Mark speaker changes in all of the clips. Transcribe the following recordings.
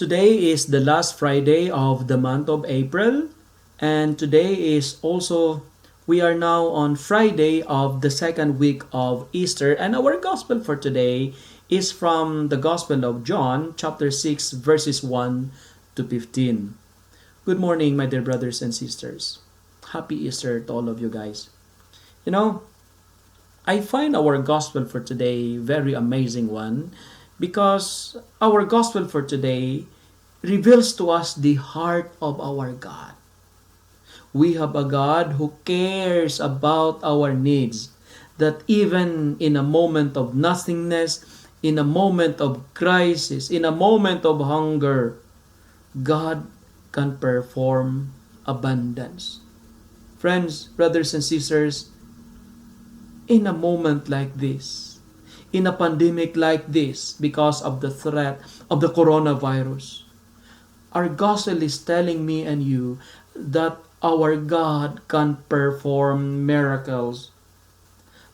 Speaker 1: Today is the last Friday of the month of April, and today is also, we are now on Friday of the second week of Easter, and our gospel for today is from the Gospel of John, chapter 6, verses 1 to 15. Good morning, my dear brothers and sisters. Happy Easter to all of you guys. You know, I find our gospel for today very amazing one because our gospel for today reveals to us the heart of our God. We have a God who cares about our needs, that even in a moment of nothingness, in a moment of crisis, in a moment of hunger, God can perform abundance. Friends, brothers and sisters, in a moment like this, in a pandemic like this, because of the threat of the coronavirus, our gospel is telling me and you that our God can perform miracles.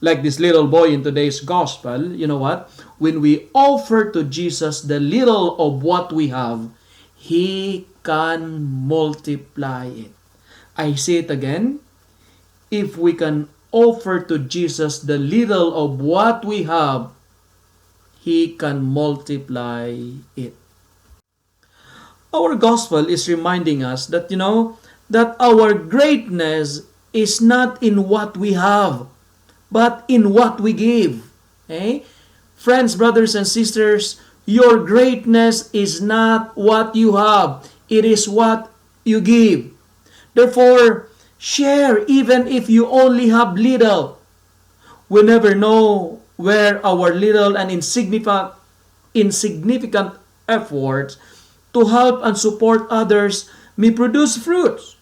Speaker 1: Like this little boy in today's gospel, you know what? When we offer to Jesus the little of what we have, He can multiply it. I say it again. If we can offer to Jesus the little of what we have, He can multiply it. Our gospel is reminding us that, that our greatness is not in what we have, but in what we give. Okay? Friends, brothers, and sisters, your greatness is not what you have. It is what you give. Therefore, share even if you only have little. We never know where our little and insignificant efforts to help and support others may produce fruits.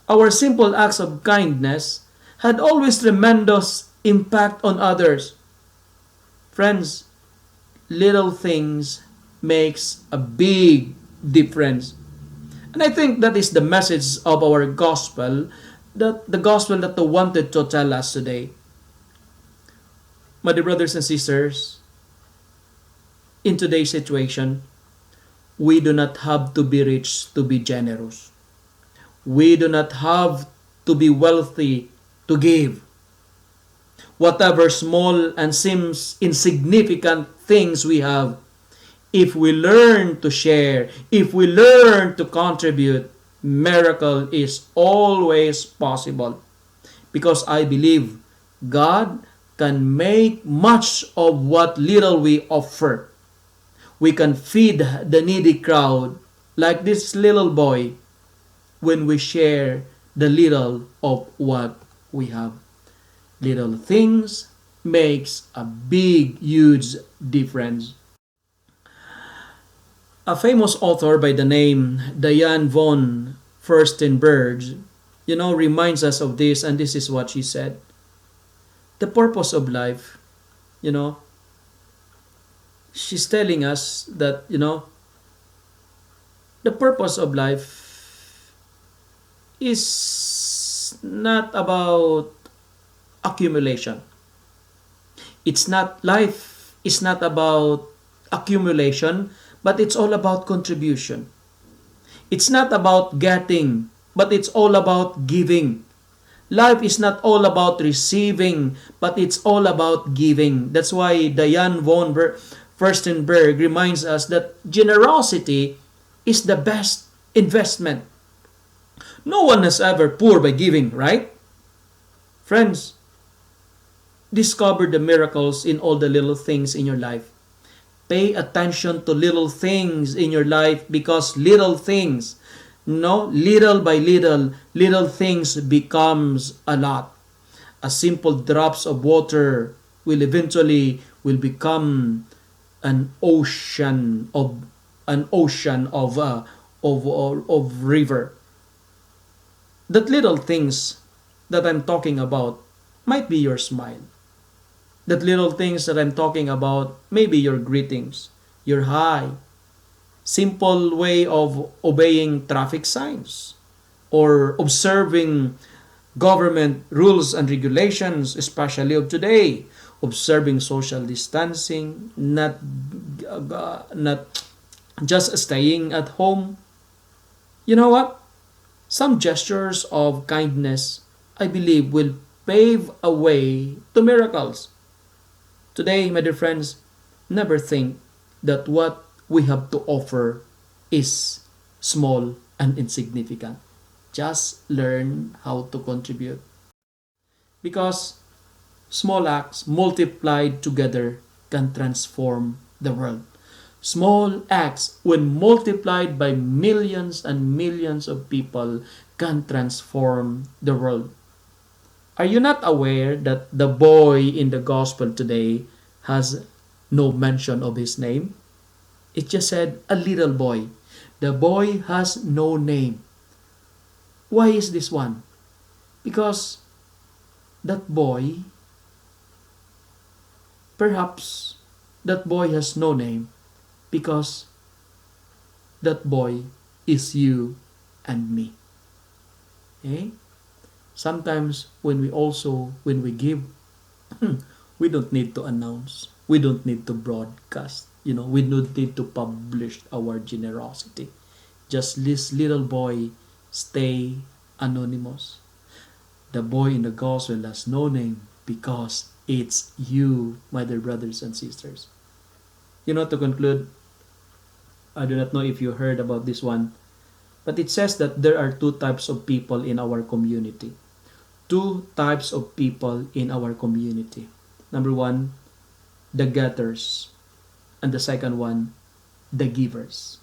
Speaker 1: Our simple acts of kindness had always tremendous impact on others. Friends, little things makes a big difference. And I think that is the message of our gospel, that the gospel that I wanted to tell us today. My dear brothers and sisters, in today's situation, we do not have to be rich to be generous. We do not have to be wealthy to give. Whatever small and seems insignificant things we have, if we learn to share, if we learn to contribute, miracle is always possible. Because I believe God can make much of what little we offer. We can feed the needy crowd like this little boy when we share the little of what we have. Little things makes a big, huge difference. A famous author by the name Diane von Furstenberg, reminds us of this, and this is what she said. The purpose of life, she's telling us that, the purpose of life is not about accumulation. Life is not about accumulation, but it's all about contribution. It's not about getting, but it's all about giving. Life is not all about receiving, but it's all about giving. That's why Diane von Furstenberg reminds us that generosity is the best investment. No one is ever poor by giving, right? Friends, discover the miracles in all the little things in your life. Pay attention to little things in your life, because little things, little by little things becomes a lot. A simple drops of water will become an ocean of river. That little things that I'm talking about might be your smile. That little things that I'm talking about may be your greetings, your hi, simple way of obeying traffic signs, or observing government rules and regulations, especially of today, observing social distancing, not just staying at home. You know what? Some gestures of kindness, I believe, will pave a way to miracles. Today, my dear friends, never think that what we have to offer is small and insignificant. Just learn how to contribute. Because small acts multiplied together can transform the world. Small acts, when multiplied by millions and millions of people, can transform the world. Are you not aware that the boy in the gospel today has no mention of his name? It just said a little boy. The boy has no name. Why is this one? Because that boy, perhaps that boy has no name because that boy is you and me. Okay? Sometimes when we give, we don't need to announce. We don't need to broadcast. We don't need to publish our generosity. Just this little boy stay anonymous. The boy in the gospel has no name because it's you, my dear brothers and sisters. To conclude, I do not know if you heard about this one, but it says that there are two types of people in our community. Two types of people in our community. Number one, the getters. And the second one, the givers.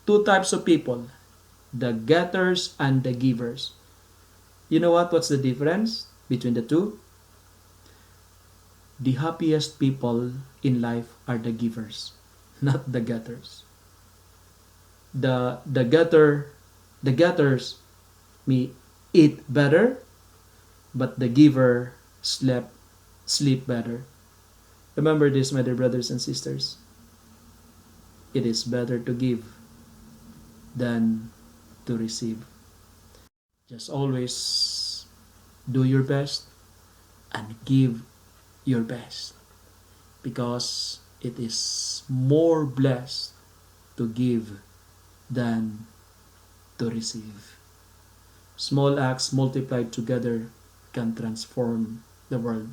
Speaker 1: Two types of people, the getters and the givers. You know what? What's the difference between the two? The happiest people in life are the givers, not the getters. The getters may eat better, but the giver sleep better. Remember this, my dear brothers and sisters. It is better to give than to receive. Just always do your best and give your best, because it is more blessed to give than to receive. Small acts multiplied together can transform the world.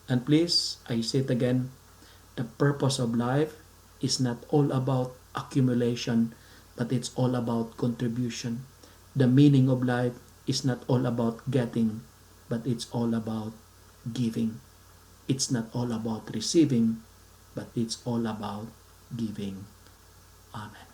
Speaker 1: And please, I say it again, the purpose of life is not all about accumulation, but it's all about contribution. The meaning of life is not all about getting, but it's all about giving. It's not all about receiving, but it's all about giving. Amen.